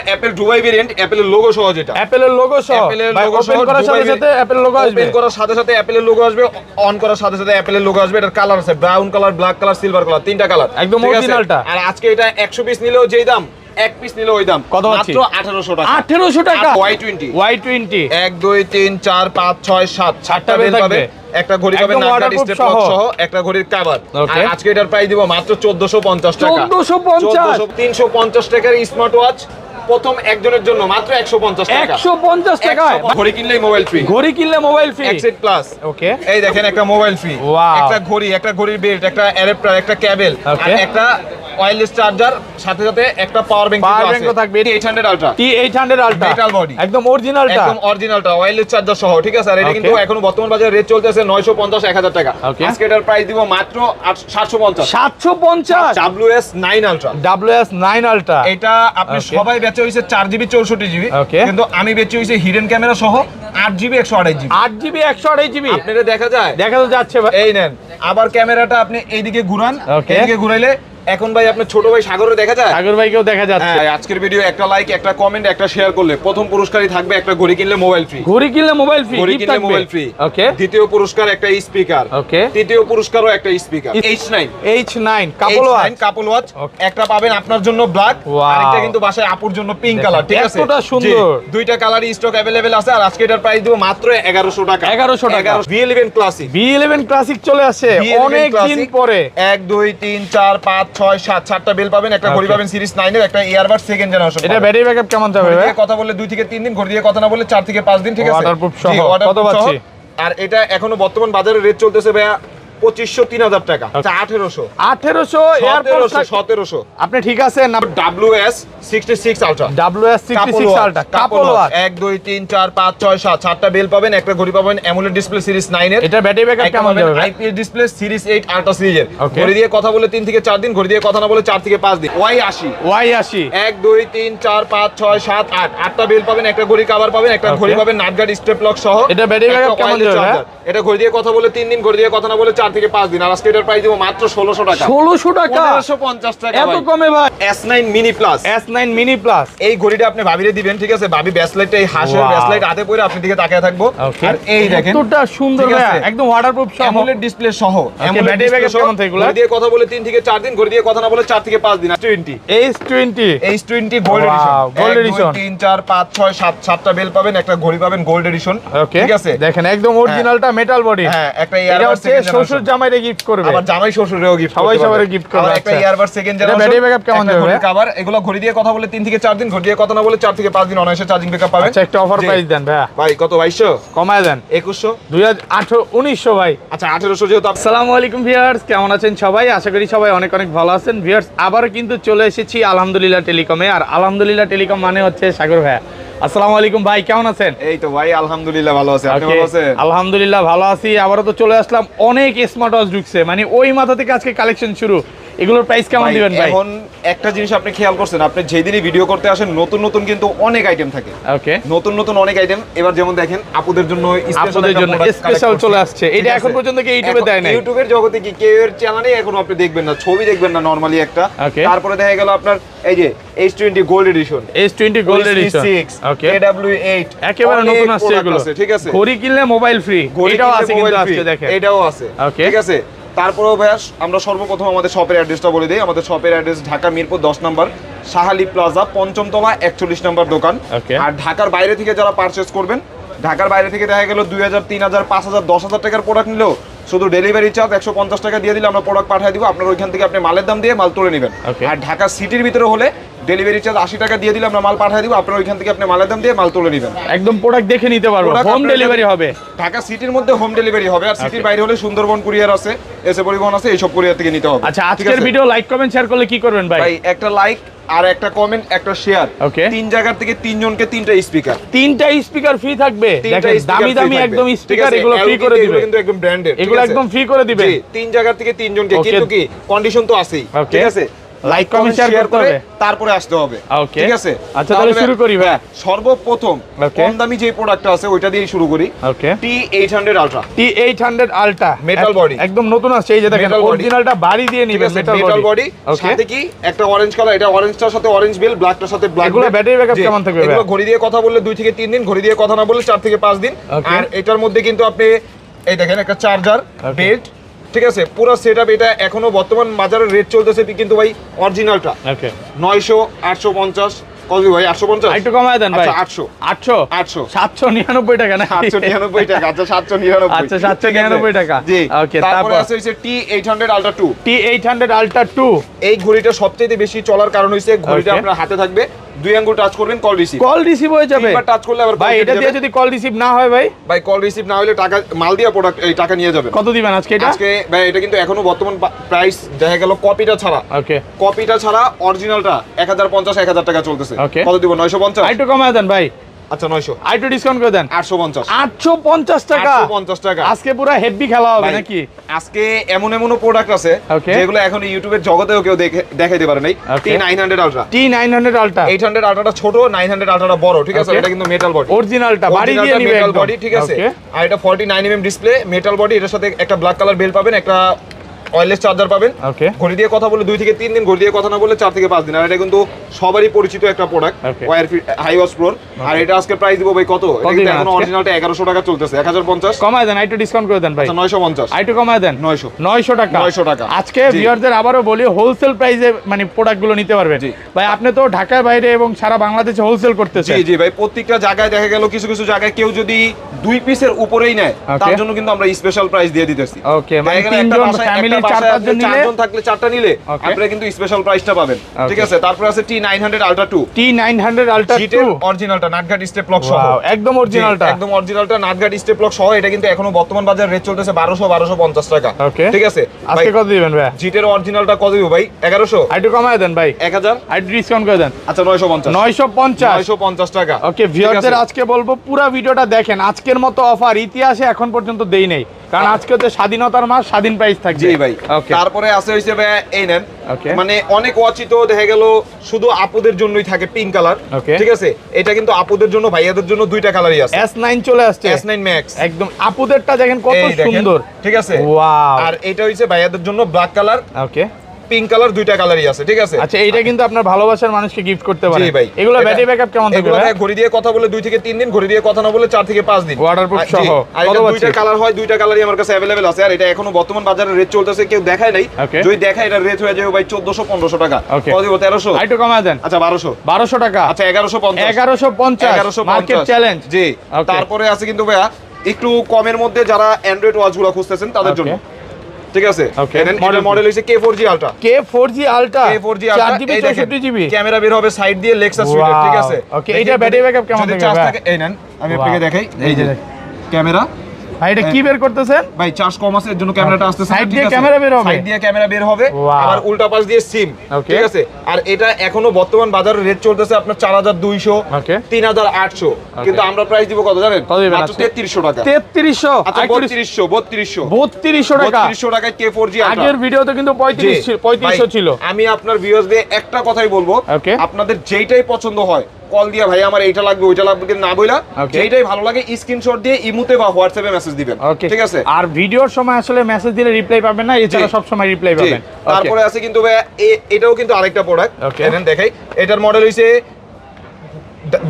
Apple Dubai variant, অ্যাপলের logo সহ যেটা। অ্যাপলের logo সহ। অ্যাপলের লোগো সহ ওপেন করার সাথে সাথে অ্যাপলের লোগো আসবে। ওপেন করার সাথে সাথে অ্যাপলের লোগো আসবে, অন করার সাথে সাথে অ্যাপলের লোগো আসবে। এটার কালার আছে brown colour, black colour, silver colour, তিনটা কালার একদম অরিজিনালটা। আর আজকে এটা 100 পিস নিলেও যেই দাম, এক পিস নিলেও ওই দাম। কত মাত্র 1800 টাকা। 1800 টাকা। Y20 Y20 1 2 3 4 5 6 7 7টা বেল পাবে। একটা ঘড়ি পাবেন নাম্বার স্টেপ লক সহ, একটা ঘড়ির কভার। আর আজকে এটার প্রাইস দিব মাত্র 1450 টাকা। 1450 350 টাকার স্মার্ট ওয়াচ প্রথম একজনের জন্য মাত্র 150 টাকা। 150 টাকা। ঘড়ি কিনলেই মোবাইল ফ্রি। ঘড়ি কিনলে mobile free. Exit plus. Okay. এই দেখেন একটা মোবাইল ফ্রি, একটা ঘড়ি, একটা ঘড়ির বেল্ট, একটা অ্যাডাপ্টার, একটা কেবল আর একটা ওয়্যারলেস চার্জার, সাথে সাথে একটা পাওয়ার ব্যাংক থাকবে। T800 ultra. T800 ultra metal body, একদম অরিজিনালটা। একদম অরিজিনালটা ওয়্যারলেস চার্জার সহ, ঠিক আছে? আর এটা কিন্তু এখনো বর্তমান বাজারে রেট চলতেছে 950 1000 টাকা। আজকে এটার প্রাইস দিব মাত্র 750। 750 WS9 আলট্রা। WS9 আলট্রা এটা আপনি সবাই বেচে হইছে 4GB 64GB, কিন্তু আমি বেচে হইছে হিডেন ক্যামেরা সহ 8GB 128GB। 8GB 128GB আপনারা দেখা যায়? দেখা তো যাচ্ছে ভাই। এই নেন, আবার ক্যামেরাটা আপনি এইদিকে ঘুরান, এইদিকে ঘুরাইলে এখন ভাই আপনার ছোট ভাই সাগরে দেখা যায়? সাগর ভাইকেও দেখা যাচ্ছে। আজকের ভিডিও একটা লাইক, একটা কমেন্ট, একটা শেয়ার করলে প্রথম পুরস্কারই থাকবে একটা ঘড়ি কিনলে মোবাইল ফ্রি। ঘড়ি কিনলে মোবাইল ফ্রি, ঘড়ি কিনলে মোবাইল ফ্রি। ওকে। দ্বিতীয় পুরস্কার একটা স্পিকার। ওকে। তৃতীয় পুরস্কারও একটা স্পিকার। H9 কাপল ওয়াচ একটা পাবেন আপনার জন্য ব্ল্যাক, আরেকটা কিন্তু বাসায় আপুর জন্য পিঙ্ক কালার, ঠিক আছে? কতটা সুন্দর। দুইটা কালারই স্টক अवेलेबल আছে। আর আজকে এটার প্রাইস দিব মাত্র 1100 টাকা। 1100 টাকা। V11 classic. V11 ক্লাসিক চলে আসে অনেক দিন পরে। 1 2 3 4 5 6 7 7টা বেল পাবেন, একটা ঘড়ি পাবেন সিরিজ 9 এর, একটা ইয়ারবাড সেকেন্ড জেনারেশন। এটা ব্যাটারি ব্যাকআপ কেমন যাবে ভাই? কথা বললে 2 থেকে 3 দিন, ঘড়ি দিয়ে কথা না বললে 4 থেকে 5 দিন, ঠিক আছে? ওয়াটারপ্রুফ সহ কত পাচ্ছি? আর এটা এখনো বর্তমান বাজারে রেট চলতেছে ভাইয়া 2500 3000 টাকা। আচ্ছা 1800 এয়ারপোর্ট 1700। আপনি ঠিক আছেন না? WS66 ultra. WS66 আলট্রা কাপল ওয়াচ। 1 2 3 4 5 6 7 7টা বেল পাবেন, একটা ঘড়ি পাবেন অ্যামোলেড ডিসপ্লে সিরিজ 9 এর। এটা ব্যাটারি ব্যাকআপ কেমন যাবে ভাই? আইপিএস ডিসপ্লে সিরিজ 8 আলট্রা সিরিজের। ঘড়ি দিয়ে কথা বলে 3 থেকে 4 দিন, ঘড়ি দিয়ে কথা না বলে 4 থেকে 5 দিন। Y80 1 2 3 4 5 6 7 8 8টা বেল পাবেন, একটা ঘড়ি কভার পাবেন, একটা ঘড়ি পাবেন নাটগার্ড স্টেপ লক সহ। এটা ব্যাটারি ব্যাকআপ কেমন যাবে? এটা ঘড়ি দিয়ে কথা বলে 3 দিন, ঘড়ি দিয়ে কথা না বলে 4 থেকে 5 দিন। আর আজকে এটার প্রাইস দিব মাত্র 1600 টাকা। 1600 টাকা? 1550 টাকা। এত কমে ভাই? S9 mini plus. S9 mini plus. এই ঘড়িটা আপনি ভাবিরে দিবেন, ঠিক আছে? ভাবি ব্যাসলাইটটা এই হাঁসের ব্যাসলাইট হাতে পরে আপনি দিকে তাকিয়ে থাকবো। আর এই দেখেন কতটা সুন্দর ভাই, একদম ওয়াটারপ্রুফ সহ, অ্যামোলেড ডিসপ্লে সহ। ব্যাটারি ব্যাকআপ কেমন থাকে এগুলা? ঘড়ি দিয়ে কথা বলে 3 থেকে 4 দিন, ঘড়ি দিয়ে কথা না বলে 4 থেকে 5 দিন। H20 gold edition. Gold edition 3 4 5 6 7 7টা বেল পাবেন, একটা ঘড়ি পাবেন গোল্ড এডিশন, ঠিক আছে? দেখেন একদম অরিজিনালটা মেটাল বডি। হ্যাঁ, একটা ইয়ারবাড সেকেন্ড জেনারেশন। শ্বশুর জামাইরে গিফট করবে, আবার জামাই শ্বশুরেও গিফট করবে, সবাই গিফট করবে। একটা earbud second generation. Battery backup কেমন যাবে? কভার এগুলো ঘড়ি দিয়ে কথা বলে 3 থেকে 4 দিন, ঘড়ি দিয়ে কথা না বলে 4 থেকে 5 দিন অনায়াসে চার্জিং ব্যাকআপ পাবেন। আচ্ছা একটা অফার প্রাইস দেন ভাই। ভাই কত? 2200 কমায় দেন। 2100 2018 1900 ভাই। আচ্ছা 1800 যেহেতু। আসসালামু আলাইকুম ভিউয়ার্স, কেমন আছেন সবাই? আশা করি সবাই অনেক অনেক ভালো আছেন। ভিউয়ার্স আবারও কিন্তু চলে এসেছি আলহামদুলিল্লাহ টেলিকমে। আর আলহামদুলিল্লাহ টেলিকম মানে হচ্ছে সাগর ভাই। আসসালামু আলাইকুম ভাই, কেমন আছেন? এই তো ভাই আলহামদুলিল্লাহ ভালো আছি। আপনি ভালো আছেন? আলহামদুলিল্লাহ ভালো আছি। আবারও তো চলে আসলাম, অনেক স্মার্ট ওয়াচ ঢুকছে, মানে ওই মাথা থেকে আজকে কালেকশন শুরু। এগুলোর প্রাইস কেমন দিবেন ভাই? এখন একটা জিনিস আপনি খেয়াল করছেন, আপনি যেদিনই ভিডিও করতে আসেন নতুন নতুন কিন্তু অনেক আইটেম থাকে। ওকে, নতুন নতুন অনেক আইটেম। এবার যেমন দেখেন আপুদের জন্য স্পেশাল চলে আসছে। এটা এখন পর্যন্ত কি ইউটিউবে দেয় না? ইউটিউবের জগতে কি কেউ এর চ্যানেলে এখন আপনি দেখবেন না, ছবি দেখবেন না নরমালি একটা। তারপরে দেখা গেল আপনার এই যে H20 gold edition, H20 gold edition, okay, AW8 একেবারে নতুন আসছে এগুলো, ঠিক আছে? ঘড়ি কিনলে মোবাইল ফ্রি, এটাও আছে কিন্তু আজকে দেখেন, এটাও আছে, ঠিক আছে? তারপরেও ভাইয়া আমরা সর্বপ্রথম আমাদের শপের অ্যাড্রেসটা বলে দিই। আমাদের শপের অ্যাড্রেস ঢাকা মিরপুর 10 নম্বর শাহালি প্লাজা, 5ম তলা 41 নম্বর দোকান। আর ঢাকার বাইরে থেকে যারা পারচেজ করবেন, ঢাকার বাইরে থেকে দেখা গেল 2000 3000 5000 10000 টাকার প্রোডাক্ট নিলেও শুধু ডেলিভারি চার্জ 150 টাকা দিয়ে দিলে আমরা প্রোডাক্ট পাঠিয়ে দিব। আপনার ওইখান থেকে আপনি মালের দাম দিয়ে মাল তুলে নেবেন। আর ঢাকা সিটির ভিতরে হলে ডেলিভারি চার্জ 80 টাকা দিয়ে দিলে আমরা মাল পাঠিয়ে দিব। আপনার ওইখান থেকে আপনি মালের দাম দিয়ে মাল তুলে নেবেন। একদম প্রোডাক্ট দেখে নিতে পারবো, হোম ডেলিভারি হবে। ঢাকা সিটির মধ্যে হোম ডেলিভারি হবে। আর সিটির বাইরে হলে সুন্দরবন কুরিয়ার আছে, এসে পরিবহন আছে, এইসব কুরিয়ার থেকে নিতে হবে। আচ্ছা আজকের ভিডিও লাইক কমেন্ট শেয়ার করলে কি করবেন ভাই? ভাই একটা লাইক আর একটা কমেন্ট একটা শেয়ার, তিন জায়গা থেকে তিনজনকে তিনটা স্পিকার, তিনটা স্পিকার ফ্রি থাকবে। দেখেন দামি দামি একদম স্পিকার, এগুলো ফ্রি করে দিবে, কিন্তু একদম ব্র্যান্ডেড, এগুলো একদম ফ্রি করে দিবে। তিন জায়গা থেকে তিনজনকে, কিন্তু কি কন্ডিশন তো আছেই, ঠিক আছে? লাইক কমেন্ট শেয়ার করতে হবে, তারপরে আসতে হবে। ওকে ঠিক আছে, আচ্ছা তাহলে শুরু করি ভাই। সর্বপ্রথম কম দামি যে প্রোডাক্টটা আছে ওইটা দিয়ে শুরু করি। ওকে T800 ultra, T800 ultra metal body, একদম নতুন আছে, এই যে দেখেন অরিজিনালটা বাড়ি দিয়ে নিবেন, মেটাল বডি সাথে কি একটা অরেঞ্জ কালার, এটা অরেঞ্জটার সাথে অরেঞ্জ বেল, ব্ল্যাকটার সাথে ব্ল্যাক। এগুলো ব্যাটারি ব্যাকআপ কেমন থাকবে ভাই? এগুলো ঘড়ি দিয়ে কথা বললে 2 থেকে 3 দিন, ঘড়ি দিয়ে কথা না বললে 4 থেকে 5 দিন। আর এটার মধ্যে কিন্তু আপনি এই দেখেন একটা চার্জার, বেল্ট, ঠিক আছে, পুরো সেটআপ। এটা এখনো বর্তমান বাজারে রেট চলতেছে কিন্তু ভাই অরিজিনালটা ওকে 900 850 কত ভাই? 850 একটু কমায় দেন ভাই। 800 800 800 799 টাকা না? 799 টাকা। আচ্ছা 799, আচ্ছা 799 টাকা। জি ওকে তারপরে আছে হইছে T800 আলট্রা 2। T800 আলট্রা 2 এই ঘড়িটা সবচেয়ে বেশি চলার কারণ হইছে ঘড়িটা আপনার হাতে থাকবে, 2 আঙ্গুল টাচ করবেন, কল রিসিভ হয়ে যাবে। একবার টাচ করলে আবার ভাই এটা দিয়ে যদি কল রিসিভ না হয় ভাই কল রিসিভ না হলে টাকা মাল দিয়া প্রোডাক্ট এই টাকা নিয়ে যাবেন। কত দিবেন আজকে এটা? আজকে ভাই এটা কিন্তু এখনো বর্তমান প্রাইস দেখা গেল কপিটা ছাড়া, ওকে কপিটা ছাড়া অরিজিনালটা 1050 1000 টাকা চলতেছে। Okay. কত দিব? 950। একটু কমায় দেন ভাই। আচ্ছা 900, একটু ডিসকাউন্ট করে দেন। 850 850 টাকা। 850 টাকা। আজকে পুরো হেভি খেলা হবে ভাই, নাকি? আজকে এমন প্রোডাক্ট আছে Okay. যেগুলো এখন ইউটিউবের জগতেও কেউ দেখাইতে পারে নাই। Okay. T900 ultra, T900 ultra 800 আলট্রাটা ছোট, 900 আলট্রাটা বড়, ঠিক আছে? Okay. এটা কিন্তু মেটাল বডি, অরিজিনালটা বাড়ি দিয়ে নিবে মেটাল একদম। বডি, ঠিক আছে? Okay. আর এটা 49 ডিসপ্লে, মেটাল বডি, এটার সাথে একটা ব্ল্যাক কালার বেল পাবেন, একটা ওয়্যারলেস চার্জার পাবেন। ওকে ঘড়ি দিয়ে কথা বলে 2 থেকে 3 দিন, ঘড়ি দিয়ে কথা না বলে 4 থেকে 5 দিন। আর এটা কিন্তু সবারই পরিচিত একটা product, Okay. Wear high wash pro. আর এটা আজকে প্রাইস দিব ভাই কত? এটা কিন্তু এখন অরিজিনালটা 1100 টাকা চলতেছে, 1050। কমায় দেন, একটু ডিসকাউন্ট করে দেন ভাই। আচ্ছা 950, একটু কমায় দেন। 900 টাকা 900 টাকা। আজকে জি। ভিউয়ারদের আবারও বলি হোলসেল প্রাইসে মানে প্রোডাক্টগুলো নিতে পারবেন। জি। ভাই আপনি তো ঢাকার বাইরে এবং সারা বাংলাদেশে হোলসেল করতেছেন। জি জি ভাই, প্রত্যেকটা জায়গায় দেখা গেল কিছু কিছু জায়গায় কেউ যদি 2 পিসের উপরেই নেয় তার Okay. জন্য কিন্তু আমরা স্পেশাল প্রাইস দিয়ে দিতেছি। ওকে মানে দেখা গেল একটা তিনজন বাসায়- ফ্যামিলি একটা বাসায় 4-5 জন নিলে চারজন থাকলে 4টা নিলে Okay. আপনারা কিন্তু স্পেশাল প্রাইসটা পাবেন। Okay. ঠিক আছে, তারপর আছে T900 আলট্রা 2, T900 আলট্রা 2 জিটের অরিজিনালটা, নাটঘাট স্টেপ লক সহ। Wow, একদম অরিজিনালটা। জি, একদম অরিজিনালটা, নাটঘাট স্টেপ লক সহ। এটা কিন্তু এখনো বর্তমান বাজার রেট চলতেছে 1250 টাকা। Okay. ঠিক আছে আজকে কত দিবেন ভাই? জিটের অরিজিনালটা কত দিব ভাই? 1100, একটু কমায় দেন ভাই। 1000, একটু ডিসকাউন্ট করে দেন। আচ্ছা 950, 950 টাকা। ওকে ভিউয়ারদের আজকে বলবো পুরো ভিডিওটা দেখেন, আজকের মতো অফার ইতিহাসে এখন পর্যন্ত দেই নাই, কারণ আজকে হচ্ছে স্বাধীনতার মাস, স্বাধীন প্রাইস থাকবে। জি ভাই। ওকে তারপরে আছে হইছে ভাই এই নেন, Okay. মানে অনেক ওয়াচিত দেখা গেল শুধু আপুদের জন্যই থাকে পিঙ্ক কালার। Okay. ঠিক আছে, এটা কিন্তু আপুদের জন্য, ভাইয়াদের জন্য 2টা কালারই আছে। S9 চলে আসছে, S9 Max একদম আপুদেরটা দেখেন কত এই দেখেন, সুন্দর। ঠিক আছে? ওয়াও। আর এটা হইছে ভাইয়াদের জন্য ব্ল্যাক কালার, ওকে পিঙ্ক কালার, 2টা কালারই আছে। ঠিক আছে? আচ্ছা এইটা কিন্তু আপনার ভালোবাসার মানুষকে গিফট করতে পারেন। জি ভাই। এগুলো এটা- ব্যাটারি ব্যাকআপ কেমন থাকবে এগুলো ভাই? ভাই ঘড়ি দিয়ে কথা বলে 2 থেকে 3 দিন, ঘড়ি দিয়ে কথা না বলে 4 থেকে 5 দিন। Waterproof আর জি, সহ। আর কত এটা পাচ্ছি? 2টা কালার হয়, 2টা কালারই আমার কাছে अवेलेबल আছে। আর এটা এখনো বর্তমান বাজারে রেট চলতেছে, কেউ দেখায় নাই। Okay. যদি দেখায় এটা রেট হয়ে যাবে ভাই 1400-1500 টাকা। Okay. কত দিব? 1300, একটু কমায় দেন। আচ্ছা 1200, 1200 টাকা। আচ্ছা 1150, 1150 মার্কেট চ্যালেঞ্জ। জি। Okay. তারপরে আছে কিন্তু ভাইয়া একটু কমের মধ্যে যারা অ্যান্ড্রয়েড ওয়াচগুলো খুঁজতেছেন তাদের জন্য। ঠিক আছে, Okay. মডেল হইছে K4G Ultra, K4G Ultra K4G Ultra, 4GB 64GB camera বের হবে সাইড দিয়ে লেক্সাস Wow. সুইটের। ঠিক আছে? Okay, এইটা battery backup কেমন যদি থাকবে চার্জ ভাই? থাকে এই নেন, আমি আপনাকে Wow. দেখাই। এই যে ক্যামেরা ভাই এটা কি বের করতেছেন? ভাই চার্জ কম আছে এর জন্য ক্যামেরাটা আসতেছে না, Side ঠিক দিয়ে আছে? ক্যামেরা বের হবে? সাইড দিয়ে ক্যামেরা বের হবে, Wow. আবার উল্টা পাশ দিয়ে সিম। Okay. ঠিক আছে? আর এটা এখনো বর্তমান বাজারে রেট চলতেছে আপনার 4200, Okay. 3800, কিন্তু আমরা প্রাইস দিব কত জানেন? কত দিবেন মাত্র আজকে? 3300 টাকা। 3300 আচ্ছা 3200 3200 টাকা। 3200 টাকায় K4G Ultra। আগের ভিডিওতে কিন্তু 3500 ছিল। আমি আপনার ভিউয়ার্সদের একটা কথাই বলবো, Okay. আপনাদের যেইটাই পছন্দ হয় কল দিয়া ভাই আমার এইটা লাগবে ওইটা লাগবে কিন্তু না বইলা, Okay. যেইটাই ভালো লাগে স্ক্রিনশট দিয়ে ইমুতে বা হোয়াটসঅ্যাপে মেসেজ দিবেন। ওকে ঠিক আছে? আর ভিডিওর সময় আসলে মেসেজ দিলে রিপ্লাই পাবেন না, এছাড়া জি। সব সময় রিপ্লাই জি। পাবেন। তারপরে আছে কিন্তু ভাই এটাও কিন্তু আরেকটা প্রোডাক্ট। Okay. দেখেন দেখাই, এটার মডেল হইছে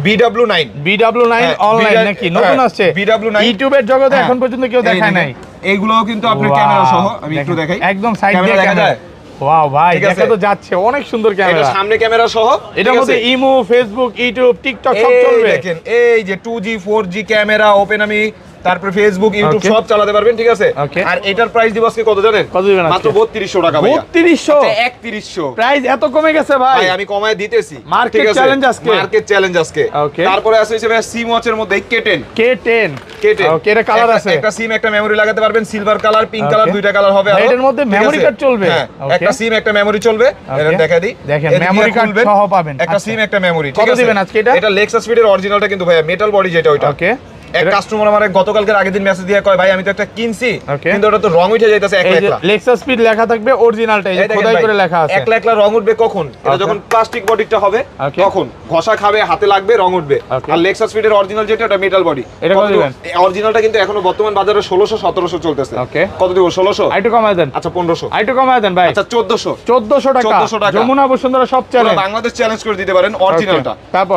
BW9। BW9 হ্যাঁ, অনলাইন BW নাকি নতুন হ্যাঁ, আসছে? BW9 ইউটিউবের জগতে হ্যাঁ। এখন পর্যন্ত কেউ এই দেখায় দেখেন, নাই। এইগুলোও কিন্তু আপনার Wow, ক্যামেরা সহ, আমি একটু দেখেন, দেখাই। একদম সাইড ক্যামেরা দিয়ে দেখা ক্যামেরা। যায়? ওয়াও ভাই ঠিক আছে? দেখা তো যাচ্ছে, অনেক সুন্দর এটা ক্যামেরা। সামনে ক্যামেরা সহ, এটার ঠিক মধ্যে আছে? ইমো, ফেসবুক, ইউটিউব, টিকটক সব এই চলবে। দেখেন, এই যে 2G 4G ক্যামেরা ওপেন, আমি তারপরে ফেসবুক ইউটিউব Okay. সব চালাতে পারবেন। ঠিক আছে? Okay. আর এটার প্রাইস দিব আজকে কত জানেন? কত দিবেন আজকে? মাত্র 3200 টাকা ভাইয়া। 3200 3100 প্রাইস এত কমে গেছে ভাই। ভাই আমি কমায় দিতেছি। Market ঠিক আছে? challenge আজকে। মার্কেট চ্যালেঞ্জ আজকে। Okay. তারপরে আছে হচ্ছে ভাই সিম ওয়াচের মধ্যে K10। K10 K10 ওকে এটা কালার আছে। একটা সিম একটা মেমরি লাগাতে পারবেন, silver colour, pink Okay. Colour, 2টা কালার হবে। ভাই, আরো। এটার মধ্যে ঠিক memory আছে? card চলবে? হ্যাঁ, Okay. একটা সিম একটা মেমরি চলবে। এটা Okay. দেখা দিই। দেখেন, এদিকে memory card খুলবেন, সহ পাবেন। একটা আচ্ছা। সিম একটা মেমরি। কত দিবেন আজকে এটা? এটা লেক্সাস ফিটের অরিজিনালটা কিন্তু ভাইয়া মেটাল বডি যেটা ওইটা। ওকে এক কাস্টমার আমারে গতকালকের আগের দিন মেসেজ দিয়ে কয় ভাই আমি তো একটা কিনছি কিন্তু ওটা তো রং উঠে যাইতেছে এক লাখ লেক্সাস স্পিড লেখা থাকবে অরিজিনালটা এই খোদাই করে লেখা আছে এক লাখ রং উঠবে কখন এটা যখন প্লাস্টিক বডিটা হবে তখন ঘষা খাবে হাতে লাগবে রং উঠবে আর লেক্সাস স্পিডের অরিজিনাল যেটা ওটা মেটাল বডি এটা কত দিবেন অরিজিনালটা কিন্তু এখনো বর্তমান বাজারে 1600 1700 চলতেছে কত দিব 1600 আইটু কমায় দেন আচ্ছা 1500 আইটু কমায় দেন ভাই আচ্ছা 1400 টাকা 1400 টাকা যমুনা বসুন্ধরা সব চ্যালেঞ্জ বাংলাদেশ চ্যালেঞ্জ করে দিতে পারেন অরিজিনালটা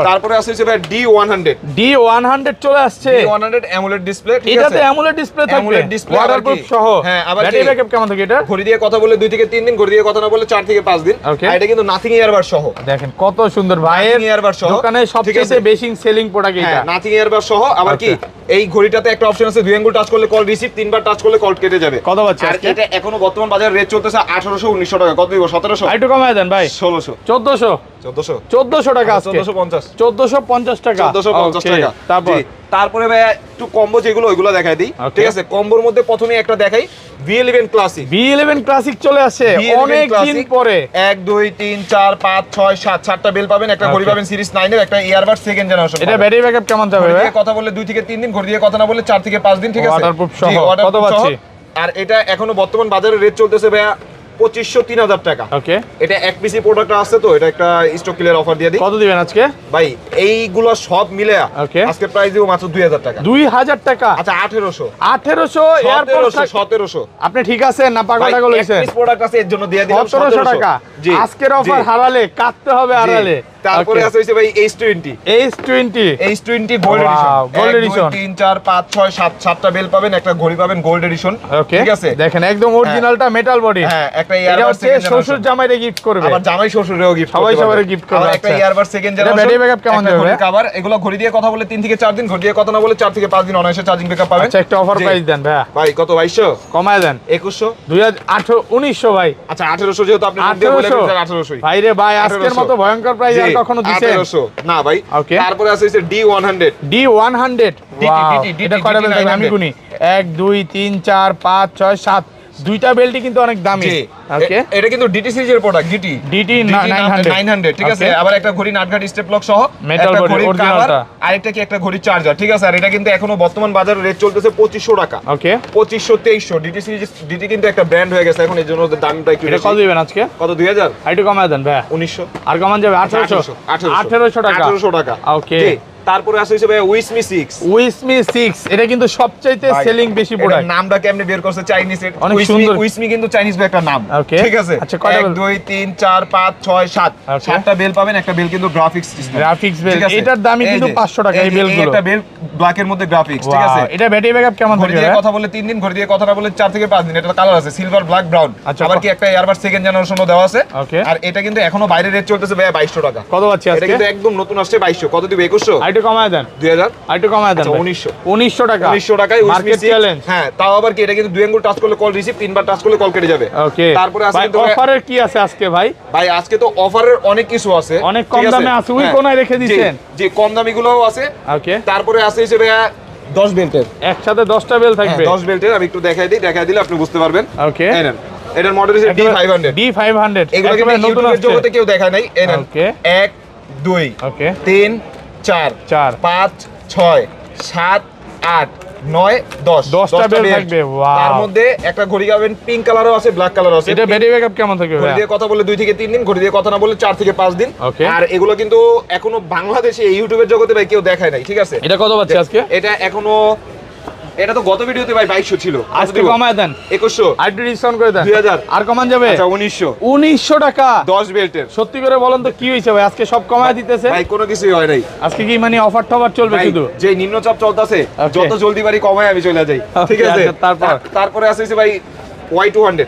তারপরে আছে ভাই D100 চলে আসছে D100 অ্যামোলেড ডিসপ্লে ঠিক আছে এটাতে অ্যামোলেড ডিসপ্লে থাকবে অ্যামোলেড ডিসপ্লে ওয়াটারপ্রুফ সহ হ্যাঁ আবার ব্যাটারি ব্যাকআপ কেমন থাকে এটা ঘড়ি দিয়ে কথা বলে 2 থেকে 3 দিন ঘড়ি দিয়ে কথা না বলে 4 থেকে 5 দিন আর এটা কিন্তু নাথিং ইয়ারবার সহ দেখেন কত সুন্দর ভাইয়ের ইয়ারবার সহ দোকানে সবচেয়ে বেশি সেলিং প্রোডাক্ট এটা নাথিং ইয়ারবার সহ আবার কি এই ঘড়িটাতে একটা অপশন আছে 2 আঙ্গুল টাচ করলে কল রিসিভ 3 বার টাচ করলে কল কেটে যাবে কত বাচ্চা আর এটা এখনো বর্তমান বাজারে রেট চলতেছে 1800 1900 টাকা কত দিব 1700 আইটু কমায় দেন ভাই 1600 1400 টাকা আজকে 1450 টাকা 1450 টাকা তারপরে ভাই একটু কম্বো যেগুলো ওইগুলো দেখাই দিই ঠিক আছে কম্বোর মধ্যে প্রথমে একটা দেখাই V11 ক্লাসিক চলে আসে অনেক দিন পরে 1 2 3 4 5 6 7 7টা বেল পাবেন একটা ঘড়ি পাবেন সিরিজ 9 এর একটা ইয়ারবাড সেকেন্ড জেনারেশন এটা ব্যাটারি ব্যাকআপ কেমন যাবে ভাই কথা বললে 2 থেকে 3 দিন ঘড়ি দিয়ে কথা না বললে 4 থেকে 5 দিন ঠিক আছে ওয়াটারপ্রুফ সহ কত পাচ্ছি আর এটা এখনো বর্তমান বাজারে রেট চলতেছে ভাই 2500 3000 টাকা ওকে এটা এক পিসি প্রোডাক্ট আছে তো এটা একটা স্টক ক্লিয়ার অফার দিয়ে দিই কত দিবেন আজকে ভাই এইগুলো সব মিলে আজকে প্রাইস দিব মাত্র 2000 টাকা 2000 টাকা আচ্ছা 1800 এয়ারপোর্ট 1700 আপনি ঠিক আছেন না পাগলটা লইছেন এক পিস প্রোডাক্ট আছে এর জন্য দিয়ে দিলাম 1700 টাকা আজকের অফার হারালে কাটতে হবে হারালে তারপরে আছে হইছে ভাই H20 গোল্ড এডিশন 2 3 4 5 6 7 7টা বেল পাবেন একটা ঘড়ি পাবেন গোল্ড এডিশন ঠিক আছে দেখেন একদম অরিজিনালটা মেটাল বডি হ্যাঁ একটা ইয়ারবাড সেকেন্ড শ্বশুর জামাইরে গিফট করবে আবার জামাই শ্বশুরেও গিফট সবাই সবাইরে গিফট করবে একটা earbud second generation battery backup কেমন যাবে কভার এগুলো ঘড়ি দিয়ে কথা বলে 3 থেকে 4 দিন ঘড়ি দিয়ে কথা না বলে 4 থেকে 5 দিন অনায়াসে চার্জিং ব্যাকআপ পাবেন আচ্ছা একটা অফার প্রাইস দেন ভাই কত 2200 কমায় দেন 2100 1900 ভাই আচ্ছা 1800 যেহেতু আপনি দিয়ে বলে 1800 ভাই রে ভাই আজকের মতো ভয়ঙ্কর প্রাইস আর কখনো দিছেন 1800 না ভাই তারপরে আছে D100 এটা কয়টা বেল থাকবে আমি গুনি 1 2 3 4 5 6 7 দুইটা বেল্টই কিন্তু অনেক দামি ওকে এটা কিন্তু ডিটি সিরিজের প্রোডাক্ট ডিটি 900 ঠিক আছে আবার একটা ঘড়ি নাটঘাট স্টেপ লক সহ মেটাল বডি অরিজিনালটা আরেকটা কি একটা ঘড়ি চার্জার ঠিক আছে আর এটা কিন্তু এখনো বর্তমান বাজারে রেট চলতেছে 2500 টাকা ওকে 2500 2300 ডিটি সিরিজ ডিটি কিন্তু একটা ব্র্যান্ড হয়ে গেছে এখন এর জন্য দামটা একটু এটা কত দিবেন আজকে কত 2000 আইটু কমায় দেন ভাই 1900 আর কমান যাবে 1800 টাকা 1800 টাকা ওকে তারপরে আছে ভাই উইসমি 6 এটা কিন্তু সবচাইতে সেলিং বেশি প্রোডাক্ট নামটা কেমনে বের করছে চাইনিজ অনেক সুন্দর উইসমি কিন্তু চাইনিজ একটা নাম ঠিক আছে আচ্ছা কয়টা 1 2 3 4 5 6 7 7টা বেল পাবেন একটা বেল কিন্তু গ্রাফিক্স বেল এটার দামই কিন্তু 500 টাকা এই বেলগুলো একটা বেল ব্ল্যাক এর মধ্যে গ্রাফিক্স ঠিক আছে এটা ব্যাটারি ব্যাকআপ কেমন থাকবে ঘড়ি দিয়ে কথা বলে 3 দিন ঘড়ি দিয়ে কথা না বলে 4 থেকে 5 দিন এটা কালার আছে সিলভার ব্ল্যাক ব্রাউন আবার কি একটা ইয়ারবাড সেকেন্ড জেনারেশনও দেওয়া আছে আর এটা কিন্তু এখনো বাইরে রেট চলতেছে ভাই 2200 টাকা কত আছে আজকে এটা কিন্তু একদম নতুন আসছে 2200 কত দিবে 2100 আইটু কমায় দেন 2000 আইটু কমায় দেন 1900 টাকা 1900 টাকায় মার্কেট চ্যালেঞ্জ হ্যাঁ তাও আবার কি এটা কিন্তু 2 আঙ্গুল টাচ করলে কল রিসিভ 3 বার টাচ করলে কল কেটে যাবে ওকে তারপরে আছে কিন্তু অফারের কি আছে আজকে ভাই আজকে তো অফারের অনেক কিছু আছে অনেক কম দামে আছে ওই কোনায় রেখে দিবেন যে কম দামিগুলোও আছে ওকে তারপরে আছে হিসেবে 10 বেল্টের একসাথে 10টা বেল থাকবে 10 বেল্টের আমি একটু দেখাই দিলে আপনি বুঝতে পারবেন ওকে এই নেন এটার মডেল হচ্ছে D500 এগুলো কিন্তু ইউটিউবের জগতে কেউ দেখায় নাই এই নেন 1 2 ওকে 3 4 5 6 7 8 9 10টা বেল থাকবে তার মধ্যে একটা ঘড়ি পাবেন পিঙ্ক কালারও আছে ব্ল্যাক কালারও আছে এটা ব্যাটারি ব্যাকআপ কেমন থাকবে ঘড়ি দিয়ে কথা বলে 2 থেকে 3 দিন ঘড়ি দিয়ে কথা না বলে 4 থেকে 5 দিন আর এগুলো কিন্তু এখনো বাংলাদেশে ইউটিউবের জগতে ভাই কেউ দেখায় নাই ঠিক আছে এটা কত পাচ্ছে আজকে এটা এখনো এটা তো গত ভিডিওতে ভাই 2200 ছিল আজকে কমায় দেন 2100 আর ডিসকাউন্ট করে দেন 2000 আর কমান যাবে আচ্ছা 1900 টাকা 10 বেল্টের সত্যি করে বলেন তো কি হইছে ভাই আজকে সব কমায় দিতেছে ভাই কোনো কিছুই হয় নাই আজকে কি মানে অফার টফার চলবে শুধু যে নিম্নচাপ চলতেছে যত জলদি পারি কমায় আমি চলে যাই ঠিক আছে তারপরে আছে ভাই Y200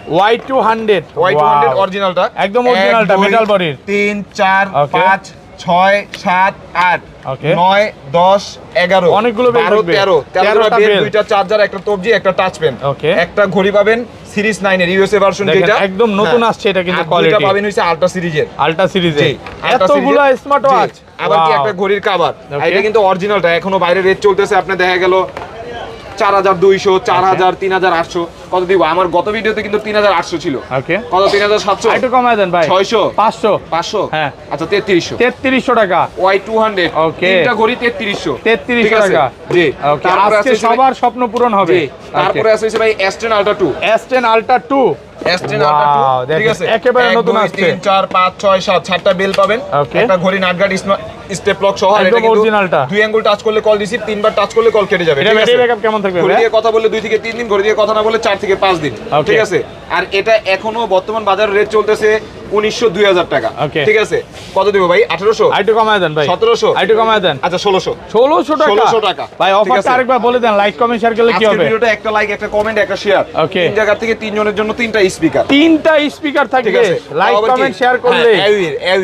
অরিজিনালটা একদম অরিজিনালটা মেটাল বডির 3 4 5 6 7 8 9 10 11 অনেকগুলো বেল থাকবে 13টা বেল দুইটা চার্জার একটা তবজি একটা টাচ পেন একটা ঘড়ি পাবেন সিরিজ 9 এর ইউএসএ ভার্সন যেটা একদম নতুন আসছে এটা কিন্তু কোয়ালিটি এটা পাবেন হইছে আল্ট্রা সিরিজের এতগুলো স্মার্ট ওয়াচ আবার কি একটা ঘড়ির কভার এটা কিন্তু অরিজিনালটা এখনো বাইরে রেট চলতেছে আপনি দেখা গেল 4200, 4000, 3800 কত দিব? আমার গত ভিডিওতে কিন্তু 3800 ছিল। ওকে, কত? 3700 একটু কমায় দেন ভাই। 600, 500, 500, হ্যাঁ, আচ্ছা 3300, 3300 টাকা। Y200 ওকে, তিনটা ঘড়ি 3300, 3300 টাকা। জি, ওকে, তারপরে আজকে আছে সবার স্বপ্ন পূরণ হবে। জি, তারপরে আছে ভাই S10 Ultra 2, S10 Ultra 2, S10 Ultra 2, ঠিক আছে, একেবারে নতুন 1 2 আসছে। 3 4 5 6 7 7টা বেল পাবেন, ওকে, একটা ঘড়ি নাটগার্ড স্টেপ লক সহ। আর একদম এটা কিন্তু অরিজিনালটা। দুই আঙ্গুল টাচ করলে কল রিসিভ, তিনবার টাচ করলে কল কেটে যাবে। এটা ঠিক ব্যাটারি আছে, ব্যাকআপ কেমন থাকবে ঘড়ি ভাই? দিয়ে কথা বললে 2 থেকে 3 দিন, ঘড়ি দিয়ে কথা না বললে 4 থেকে 5 দিন। ওকে, ঠিক আছে, আর এটা এখনো বর্তমান বাজার রেট চলতেছে 1900 2000 টাকা। ওকে, ঠিক আছে, কত দিব ভাই? 1800, আইটু কমায় দেন ভাই। 1700, আইটু কমায় দেন। আচ্ছা 1600, 1600 টাকা। 1600 টাকা ভাই, অফারটা আরেকবার বলে দেন, লাইক কমেন্ট শেয়ার করলে কি আজকের হবে? ভিডিওটা একটা লাইক, একটা কমেন্ট, একটা শেয়ার, ওকে, তিন জায়গা থেকে 3 জনের জন্য 3টা স্পিকার, 3টা স্পিকার ঠিক থাকবে। আছে, লাইক আবার কি? কমেন্ট শেয়ার করলে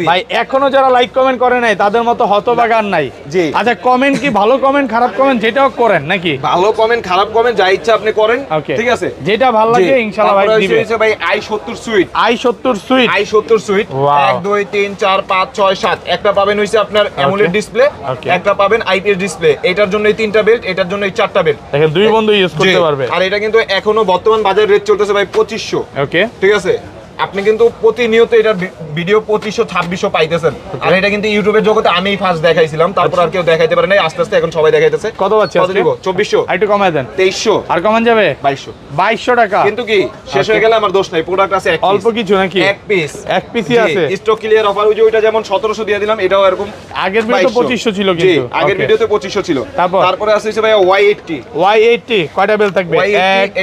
ভাই, এখনো যারা লাইক কমেন্ট করে নাই তাদের মতো হতভাগার নাই। জি, আচ্ছা, কমেন্ট কি ভালো কমেন্ট খারাপ কমেন্ট যেটাও করেন নাকি? ভালো কমেন্ট খারাপ কমেন্ট যা ইচ্ছা আপনি করেন। ওকে, ঠিক আছে, যেটা ভালো লাগে ইনশাআল্লাহ ভাই দিবে। তারপরে ভাই i70 sweet, i70 sweet, i70 sweet 1 2 3 4 5 6 7 একটা পাবেন হইছে আপনার অ্যামোলেড ডিসপ্লে, একটা পাবেন আইপিএস ডিসপ্লে। এটার জন্য এই 3টা বেল্ট, এটার জন্য এই 4টা বেল্ট, দেখেন দুই বন্ধু ইউজ করতে পারবে। আর এটা কিন্তু এখনো বর্তমান বাজার রেট চলতেছে ভাই 2500। ওকে, ঠিক আছে, আপনি কিন্তু প্রতিনিয়ত এটার ভিডিও 2500 2600 পাইতেছেন। আর এটা কিন্তু ইউটিউবের জগতে আমিই ফার্স্ট দেখাইছিলাম, তারপর আর কেউ দেখাইতে পারে নাই, আস্তে আস্তে এখন সবাই দেখাইতেছে। কত পাচ্ছে কত আজকে? দিব? 2400, একটু কমায় দেন। 2300, আর কমান যাবে? 2200, 2200 টাকা। কিন্তু কি শেষ হয়ে গেলে আমার দোষ নাই, প্রোডাক্ট আছে অল্প কিছু নাকি? এক পিস, এক পিসই আছে। স্টক ক্লিয়ার অফার, ওই যে ওইটা যেমন 1700 দিয়ে দিলাম, এটাও এরকম। আগের ভিডিওতে 2500 ছিল কিন্তু। আগের ভিডিওতে 2500 ছিল। তারপরে আছে ভাই Y80, Y80 কয়টা বেল থাকবে? Y80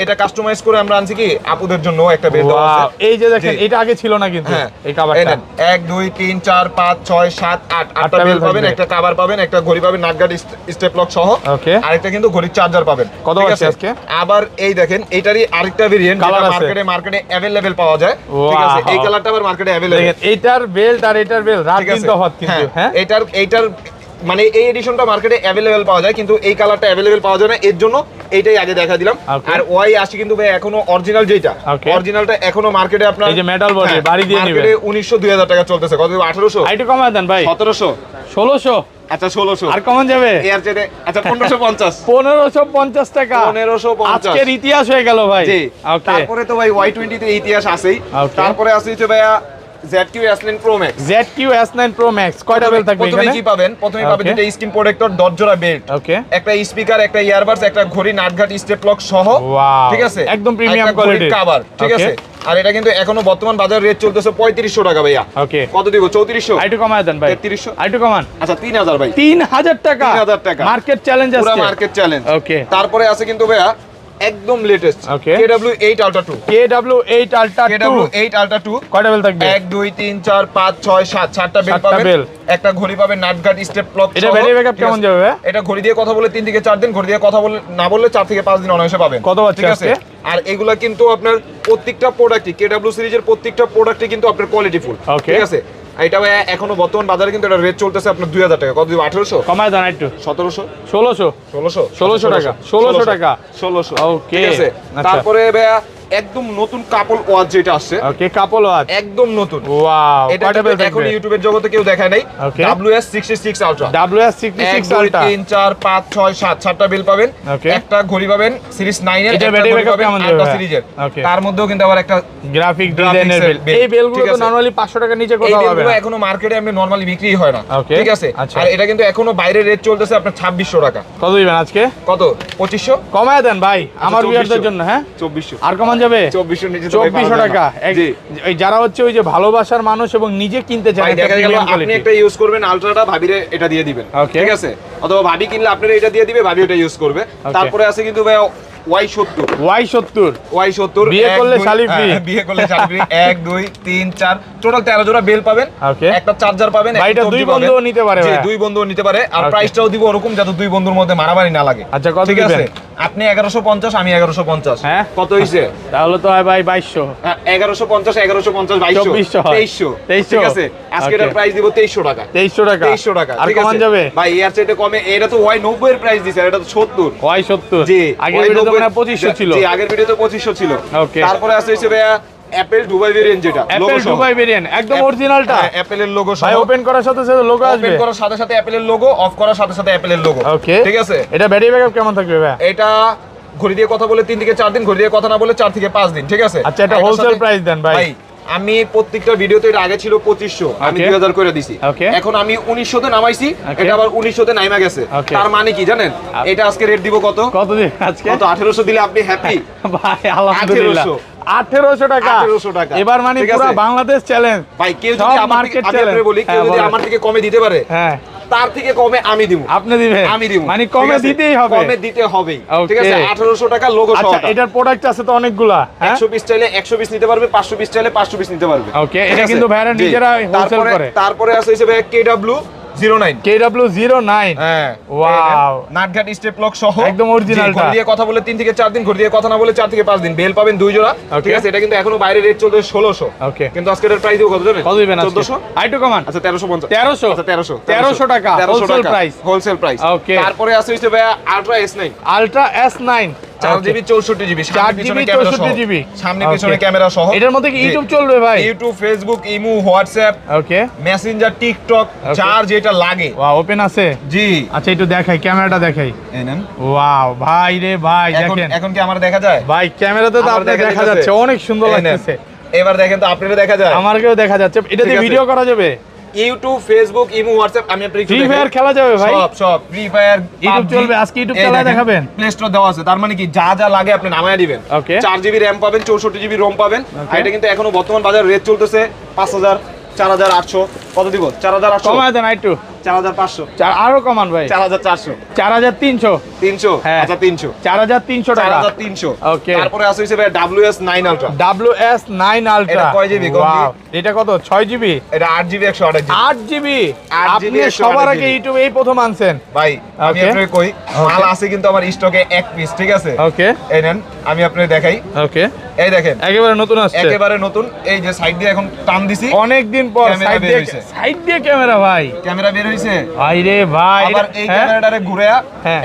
এটা কাস্টমাইজ করে, আমরা আনছি কি আপুদের জন্য একটা বেল দেওয়া আছে। এই যে দেখেন, এটা আগে ছিল না কিন্তু এই কভারটা। 1 2 3 4 5 6 7 8 আটটা বেল পাবেন, একটা কভার পাবেন, একটা ঘড়ি পাবেন নাটগার্ড স্টেপ লক সহ। ওকে, আরেকটা কিন্তু ঘড়ির চার্জার পাবেন। কত আছে আজকে? আবার এই দেখেন, এটারই আরেকটা ভেরিয়েন্ট যেটা মার্কেটে अवेलेबल পাওয়া যায়। ঠিক আছে, এই কালারটা আবার মার্কেটে अवेलेबल। দেখেন, এইটার বেল্ট আর এটার বেল রাত দিন তফাৎ কিন্তু। হ্যাঁ, এইটার মানে এই এডিশনটা মার্কেটে अवेलेबल পাওয়া যায়, কিন্তু এই কালারটা अवेलेबल পাওয়া যায় না, এর জন্য এইটাই আগে দেখা দিলাম। আর Y80 কিন্তু ভাই এখনো অরিজিনাল, যেটা অরিজিনালটা এখনো মার্কেটে আপনার এই যে মেটাল বডি বাড়ি দিয়ে নেবেন, মার্কেটে 1900 2000 টাকা চলতেছে। কত? 1800, আইটু কমায় দেন ভাই। 1700, 1600, আচ্ছা 1600, আর কমান যাবে? এর চেয়ে আচ্ছা 1550, 1550 টাকা। 1550 আজকের ইতিহাস হয়ে গেল ভাই। জি, ওকে, তারপরে তো ভাই Y20 তে ইতিহাস আছেই। তারপরে আছে হচ্ছে ভাইয়া ZQ S9 Pro Max, ZQ S9 Pro Max কয়টা বেল থাকবে এখানে? প্রথমে কি পাবেন? প্রথমে পাবেন দুটো স্ক্রিন প্রোটেক্টর, 10 জোড়া বেল্ট, ওকে, একটা স্পিকার, একটা ইয়ারবাডস, একটা ঘড়ি নাটগার্ড স্টেপ লক সহ। ঠিক আছে, একদম প্রিমিয়াম কোয়ালিটি কভার। ঠিক আছে, আর এটা কিন্তু এখনো বর্তমান বাজার রেট চলতেছে 3500 টাকা ভাইয়া। ওকে, কত দিব? 3400, আইটু কমায় দেন ভাই। 3300, আইটু কমান। আচ্ছা 3000 ভাই। 3000 টাকা, 3000 টাকা মার্কেট চ্যালেঞ্জ আছে, পুরো মার্কেট চ্যালেঞ্জ। ওকে, তারপরে আছে কিন্তু ভাইয়া একদম latest KW8 Ultra 2, KW8 Ultra 2, KW8 Ultra 2 কয়টা বেল থাকবে? 1 2 3 4 5 6 7 7টা বেল পাবেন, একটা ঘড়ি পাবেন নাটগার্ড স্টেপ লক। এটা ব্যাটারি ব্যাকআপ কেমন যাবে? এটা ঘড়ি দিয়ে কথা বলে 3 থেকে 4 দিন, ঘড়ি দিয়ে কথা বলে না বললে 4 থেকে 5 দিন অনায়াসে পাবেন। কত পাচ্ছে? ঠিক আছে, আর এগুলা কিন্তু আপনার প্রত্যেকটা প্রোডাক্টই KW সিরিজের প্রত্যেকটা প্রোডাক্টই কিন্তু আপনার কোয়ালিটি ফুল। ঠিক আছে, এটা ভাই এখনো বর্তমান বাজারে কিন্তু এটা রেট চলতেছে আপনার 2000 টাকা। কত দিব? 1800, কমায় দেন একটু। 1700, 1600, 1600 টাকা, 1600 টাকা, 1600। ওকে, ঠিক আছে, তারপরে ভাইয়া একদম নতুন কাপল ওয়াচ যেটা আসছে। ওকে, কাপল ওয়াচ একদম নতুন। ওয়াও, এটা কয়টা বেল থাকবে? এখন ইউটিউবের জগতে কেউ দেখায় নাই। WS66 Ultra, WS66 Ultra, 3 4 5 6 7 7টা বেল পাবেন, একটা ঘড়ি পাবেন সিরিজ 9 এর, এটা একটা ব্যাটারি ঘড়ি ব্যাকআপ পাবেন কেমন 8টা যাবে? সিরিজের। ওকে, তার মধ্যেও কিন্তু আবার একটা গ্রাফিক ডিজাইনের বেল। এই বেলগুলো তো নরমালি 500 টাকা নিচে কোথাও পাবে এইগুলো না, এখনো মার্কেটে এমনি নরমালি বিক্রি হয় না। ঠিক আছে, আচ্ছা, আর এটা কিন্তু এখনো বাইরে রেট চলতেছে আপনার 2600 টাকা। কত দিবেন আজকে? কত? 2500, কমায় দেন ভাই আমার ভিউয়ারদের জন্য। হ্যাঁ, 2400, আর কমান যাবে? 2400 নিচে 2400 টাকা। এই যারা হচ্ছে ওই যে ভালোবাসার মানুষ এবং নিজে কিনতে চায়, দেখা গেল আপনি একটা ইউজ করবেন আলট্রাটা, ভাবিরে এটা দিয়ে দিবেন। ঠিক আছে, অথবা ভাবি কিনলে আপনারা এটা দিয়ে দিবে, ভাবি এটা ইউজ করবে। তারপরে আছে কিন্তু ভাই Y70 বিয়ে করলে শালি ফ্রি, বিয়ে করলে শালি ফ্রি। 1 2 3 4 টোটাল 13 জোড়া বেল পাবেন, একটা চার্জার পাবেন, একটা দুই বন্ধুও নিতে পারে। জি, দুই বন্ধুও নিতে পারে। আর প্রাইসটাও দিব ওরকম যাতে দুই বন্ধুর মধ্যে মারামারি না লাগে। আচ্ছা, কত দিবেন? আপনি 1150, আমি 1150। হ্যাঁ, কত হইছে? তাহলে তো হয় ভাই 2200। 1150 1150 2200 2300। ঠিক আছে, আজকে এর প্রাইস দিব 2300 টাকা। 2300 টাকা। আর কমান যাবে ভাই? এর চাইতে কমে? এটা তো Y90 এর প্রাইস দিছে, এটা তো 70। Y70, জি, আগের ভিডিওতে মানে 2500 ছিল। জি, আগের ভিডিওতে 2500 ছিল। ওকে, তারপরে আছে হইছে ভাইয়া অ্যাপেল দুবাই ভেরিয়েন্ট যেটা অ্যাপেল দুবাই ভেরিয়েন্ট একদম অরিজিনালটা অ্যাপেলের লোগো সহ ভাই ওপেন করার সাথে সাথে লোগো আসবে ওপেন করার সাথে সাথে অ্যাপেলের লোগো অফ করার সাথে সাথে অ্যাপেলের লোগো ওকে ঠিক আছে এটা ব্যাটারি ব্যাকআপ কেমন থাকবে ভাই এটা ঘড়ি দিয়ে কথা বলে 3 থেকে 4 দিন ঘড়ি দিয়ে কথা না বলে 4 থেকে 5 দিন ঠিক আছে আচ্ছা এটা হোলসেল প্রাইস দেন ভাই আমি প্রত্যেকটা ভিডিওতে এটা আগে ছিল 2500 আমি 2000 করে দিছি এখন আমি 1900 তে নামাইছি এটা আবার 1900 তে নাইমা গেছে তার মানে কি জানেন এটা আজকে রেট দিব কত দিন আজকে কত 1800 দিলে আপনি হ্যাপি ভাই আলহামদুলিল্লাহ 1800 টাকা এবার মানে পুরো বাংলাদেশ চ্যালেঞ্জ ভাই কেউ যদি আমার থেকে বলি কেউ যদি আমার থেকে কমে দিতে পারে হ্যাঁ তার থেকে কমে আমি দিব আপনি দিবেন আমি দিব মানে কমে দিতেই হবে কমে দিতে হবে ঠিক আছে 1800 টাকা লোগো সহ আচ্ছা এটার প্রোডাক্ট আছে তো অনেকগুলা 100 পিস চাইলে 100 পিস নিতে পারবে 500 পিস চাইলে 500 পিস নিতে পারবে ওকে এটা কিন্তু ভাইরা নিজেরা হোলসেল করে তারপরে আছে হিসেবে KW09 KW09 হ্যাঁ ওয়াও নাটঘাট স্টেপ লক সহ একদম অরিজিনালটা ঘড়ি দিয়ে কথা বলে 3 থেকে 4 দিন ঘড়ি দিয়ে কথা না বলে 4 থেকে 5 দিন বেল পাবেন 2 জোড়া ঠিক আছে এটা কিন্তু এখনো বাইরে রেট চলছে 1600 ওকে কিন্তু আজকে এর প্রাইস কত জানেন কত দিবেন 1400 আইটু কমান আচ্ছা 1350 1300 আচ্ছা 1300 টাকা wholesale price wholesale price okay তারপরে আছে হিসেবে ultra S9 ultra S9 4GB 64GB 4GB সামনে পিছনে ক্যামেরা সহ এটার মধ্যে কি ইউটিউব চলবে ভাই ইউটিউব ফেসবুক ইমো হোয়াটসঅ্যাপ ওকে মেসেঞ্জার টিকটক চার যেটা লাগে ওয়াও ওপেন আছে জি আচ্ছা একটু দেখাই ক্যামেরাটা দেখাই এই নেন ওয়াও ভাই রে ভাই দেখেন এখন কি আমার দেখা যায় ভাই ক্যামেরাতে তো আপনাদের দেখা যাচ্ছে অনেক সুন্দর লাগতেছে এবার দেখেন তো আপনারা দেখা যায় আমারকেও দেখা যাচ্ছে এটাতে ভিডিও করা যাবে ইউটিউব ফেসবুক ইমো হোয়াটসঅ্যাপ আমি আপনাকে ফ্রি ফায়ার খেলা যাবে ভাই সব ফ্রি ফায়ার ইউটিউব চলবে আজকে ইউটিউব খেলা দেখাবেন প্লে স্টোর দেওয়া আছে তার মানে কি যা যা লাগে আপনি নামায় দিবেন ওকে 4GB RAM পাবেন 64GB ROM পাবেন আর এটা কিন্তু এখনো বর্তমান বাজার রেট চলতেছে 5000 4800 কত দিব 4800 কমায় দেন একটু 4500 আরো কমান ভাই 4400 4300 300 আচ্ছা 300 4300 টাকা 4300 ওকে তারপরে আছে হিসেবে WS9 Ultra WS9 Ultra এটা কয় জিবি ওয়াও এটা কত 6GB এটা 8GB 128GB 8GB আপনি সবার আগে ইউটিউব এই প্রথম আনছেন ভাই আমি আপনাকে কই মাল আছে কিন্তু আমার স্টকে এক পিস ঠিক আছে ওকে এই নেন আমি আপনাকে দেখাই ওকে এই দেখেন একেবারে নতুন আসছে একেবারে নতুন এই যে সাইড দিয়ে এখন টান দিছি অনেক দিন পর সাইড দিয়ে ক্যামেরা ভাই ক্যামেরা বের হইছে ভাই রে ভাই আবার এই ক্যামেরাটারে ঘুরায়া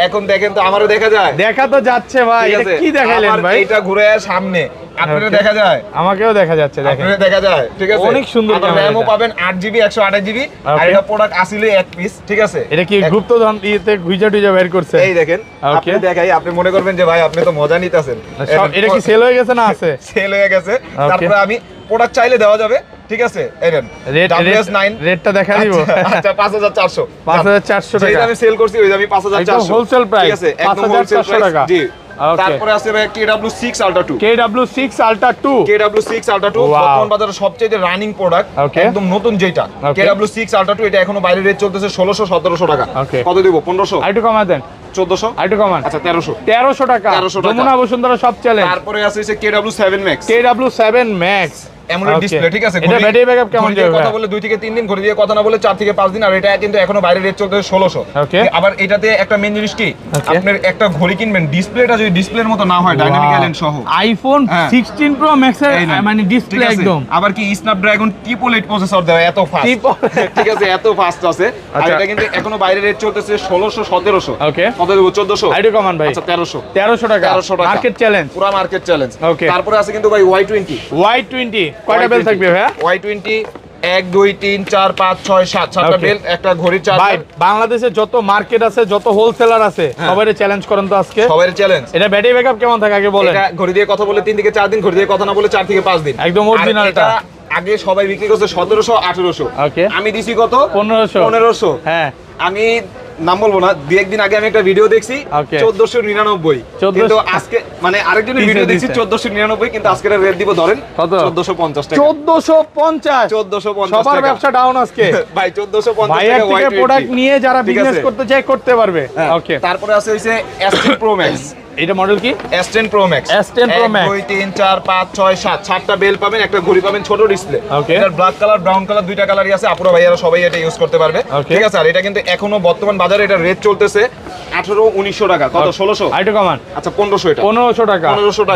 এখন দেখেন তো আমারও দেখা যায় দেখা তো যাচ্ছে ভাই এটা কি দেখাইলেন ভাই এটা ঘুরায়া সামনে আপনাদের দেখা যায় আমাকেও দেখা যাচ্ছে দেখেন আপনাদের দেখা যায় ঠিক আছে অনেক সুন্দর ক্যামেরা RAMও পাবেন 8GB 128GB আর এটা প্রোডাক্ট আসলে এক পিস ঠিক আছে এটা কি গুপ্তধন ইতে গুইজা টুইজা বের করছে এই দেখেন আপনি দেখাই আপনি মনে করবেন যে ভাই আপনি তো মজা নিতেছেন এটা কি সেল হয়ে গেছে না আছে সেল হয়ে গেছে তারপরে আমি প্রোডাক্ট চাইলে দেওয়া যাবে ঠিক আছে এই নেন WS9 রেটটা দেখা দিব আচ্ছা 5400 5400 টাকা যেটা আমি সেল করছি ওই আমি 5400 হোলসেল প্রাইস ঠিক আছে একদম হোলসেল টাকা জি তারপরে আছে ভাই KW6 Ultra 2 KW6 Ultra 2 KW6 Ultra 2 বর্তমান বাজারে সবচেয়ে রানিং প্রোডাক্ট একদম নতুন যেটা KW6 Ultra 2 এটা এখনো বাইরে রেট চলতেছে 1600 1700 টাকা কত দিব 1500 আইটু কমা দেন 1400 আইটু কমান আচ্ছা 1300 টাকা যমুনা বসুন্ধরা সব চ্যালেঞ্জ তারপরে আছে KW7 Max KW7 Max এমন ডিসপ্লে ঠিক আছে এটা ব্যাটারি ব্যাকআপ কেমন যাবে কথা বলে 2 থেকে 3 দিন ঘড়ি দিয়ে কথা না বলে 4 থেকে 5 দিন আর এটা কিন্তু এখনো বাইরে রেট চলতেছে 1600 আবার এটাতে একটা মেইন জিনিস কি আপনার একটা ঘড়ি কিনবেন ডিসপ্লেটা যদি ডিসপ্লের মতো না হয় ডাইনামিক আইল্যান্ড সহ আইফোন 16 প্রো ম্যাক্স এর মানে ডিসপ্লে একদম আবার কি স্ন্যাপড্রাগন 888 প্রসেসর দেওয়া এত ফাস্ট ঠিক আছে এত ফাস্ট আছে আর এটা কিন্তু এখনো বাইরে রেট চলতেছে 1600 1700 ওকে কত দেব 1400 আইডি কমান ভাই আচ্ছা 1300 টাকা মার্কেট চ্যালেঞ্জ পুরো মার্কেট চ্যালেঞ্জ তারপরে আছে কিন্তু ভাই Y20 কয়টা বেল থাকবে ভাই Y20 1 2 3 4 5 6 7 7টা বেল একটা ঘড়ি চার্জার ভাই বাংলাদেশে যত মার্কেট আছে যত হোলসেলার আছে সবাইরে চ্যালেঞ্জ করেন তো আজকে সবাইরে চ্যালেঞ্জ এটা ব্যাটারি ব্যাকআপ কেমন থাকে আগে বলেন এটা ঘড়ি দিয়ে কথা বলে 3 থেকে 4 দিন ঘড়ি দিয়ে কথা না বলে 4 থেকে 5 দিন একদম অরিজিনালটা আগে সবাই বিক্রি করছে 1700 1800 ওকে আমি দিছি কত 1500 হ্যাঁ আমি নাম বলবো না দুই একদিন আগে আমি একটা ভিডিও দেখছি 1499 কিন্তু আজকে মানে আরেকজনের ভিডিও দেখছি 1499 কিন্তু আজকের রেট দিব ধরেন কত 1450 টাকা 1450 সবার ব্যবসা ডাউন আজকে ভাই 1450 টাকা ভাই থেকে প্রোডাক্ট নিয়ে যারা বিজনেস করতে চায় করতে পারবে ওকে তারপরে আছে হইছে S10 Pro Max এটা মডেল কি S10 Pro Max 2 3 4 5 6 7 7টা বেল পাবেন একটা ঘড়ি পাবেন ছোট ডিসপ্লে এটার ব্ল্যাক কালার ব্রাউন কালার দুইটা কালারই আছে আপুরা ভাইয়ারা সবাই এটা ইউজ করতে পারবে ঠিক আছে আর এটা কিন্তু এখনো বর্তমান বাজারে এটা রেট চলতেছে 1800-1900 টাকা কত 1600 আইটু কমান আচ্ছা 1500 এটা 1500 টাকা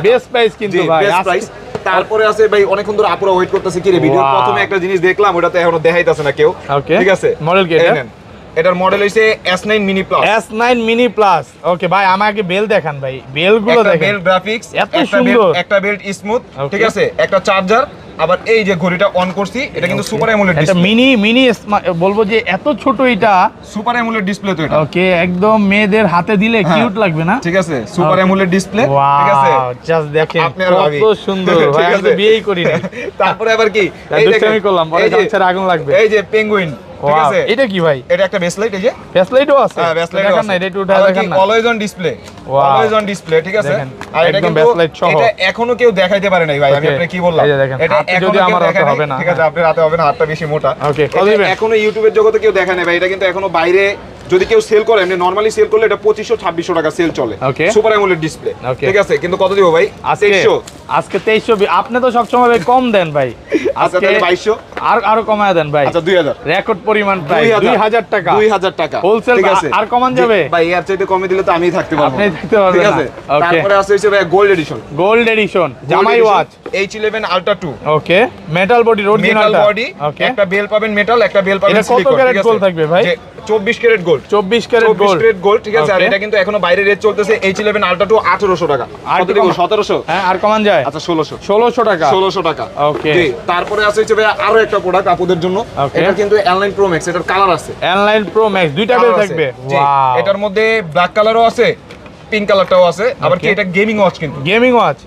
বেস্ট প্রাইস কিন্তু ভাই বেস্ট প্রাইস তারপরে আছে ভাই অনেকক্ষণ ধরে আপুরা ওয়েট করতেছে কি রে ভিডিও প্রথমে একটা জিনিস দেখলাম ওটাতে এখনো দেখাইতাছে না কেউ ঠিক আছে মডেল কি এটা এটার মডেল হইছে S9 mini plus. S9 mini plus. Okay ভাই আমাকে বেল দেখান ভাই, বেলগুলো দেখেন, বেল গ্রাফিক্স, এত সুন্দর, একটা বেল্ট স্মুথ, ঠিক আছে, একটা চার্জার, আবার এই যে ঘড়িটা অন করছি এটা কিন্তু সুপার অ্যামোলেড এটা ডিসপ্লে। মিনি বলবো যে এত ছোট এটা, সুপার অ্যামোলেড ডিসপ্লে তো এটা। ওকে একদম মেয়েদের হাতে দিলে কিউট লাগবে না? ঠিক আছে, সুপার অ্যামোলেড ডিসপ্লে, ঠিক আছে, জাস্ট দেখেন আপনার ভাবি কত সুন্দর ভাই, আমি তো বিয়েই করিনি। তারপরে আবার কি এই দেখেন আমি করলাম, পরে গাছের আগুন লাগবে। এই যে পেঙ্গুইন, ঠিক আছে, এটা কি ভাই? এটা একটা বেসলাইট, এই যে বেসলাইটও আছে, হ্যাঁ বেসলাইট দেখেন না, এটা একটু উঠে দেখেন না, always on display, always on display, ঠিক আছে। আর এটা একদম কিন্তু বেসলাইট সহ, এটা এখনো কেউ দেখাইতে পারে নাই ভাই, আমি আপনাকে কি বললাম, এটা যদি আমার হাতে হবে না, ঠিক আছে, আপনার হাতে হবে না, হাতটা বেশি মোটা। ওকে কত দিবেন? এখনো ইউটিউবের জগতে কেউ দেখায় নাই ভাই, এটা কিন্তু এখনো বাইরে যদি কেউ সেল করে, এমনি নরমালি সেল করলে এটা 2500-2600 টাকা সেল চলে, সুপার অ্যামোলেড ডিসপ্লে, ঠিক আছে। কিন্তু কত দিব ভাই? 2300। আজকে 2300। আপনি তো সবসময় ভাই কম দেন ভাই, আচ্ছা তাহলে 2200, আরো কমায় দেন ভাই। আচ্ছা 2000, রেকর্ড পরিমাণ প্রাইস 2000 টাকা, 2000 টাকা হোলসেল, আর কমান যাবে ভাই? এর চাইতে কমে দিলে তো আমিই থাকতে পারবো, আপনি থাকতে পারবেন, ঠিক আছে। তারপরে আছে হচ্ছে ভাই গোল্ড এডিশন, জামাই ওয়াচ H11 Ultra 2, ওকে, মেটাল বডি, মেটাল বডি, একটা বেল পাবেন মেটাল, একটা বেল পাবেন সিলিকন, কত ক্যারেট গোল্ড থাকবে ভাই? 24 ক্যারেট গোল্ড, 24 ক্যারেট গোল্ড, ঠিক আছে। আর এটা কিন্তু এখনো বাইরে রেট চলতেছে H11 Ultra 2 1800 টাকা। কত দিব? 1700। হ্যাঁ আর কমান যায়? আচ্ছা 1600 টাকা, 1600 টাকা, ওকে। জি, তারপরে আছে হচ্ছে ভাই আরো একটা প্রোডাক্ট আপুদের জন্য, এটা কিন্তু N9 Pro Max, এটার কালার আছে, N9 Pro Max দুইটা বেল থাকবে, ওয়াও। এটার মধ্যে ব্ল্যাক কালারও আছে, পিঙ্ক কালারটাও আছে, আবার কি এটা গেমিং ওয়াচ, কিন্তু গেমিং ওয়াচ,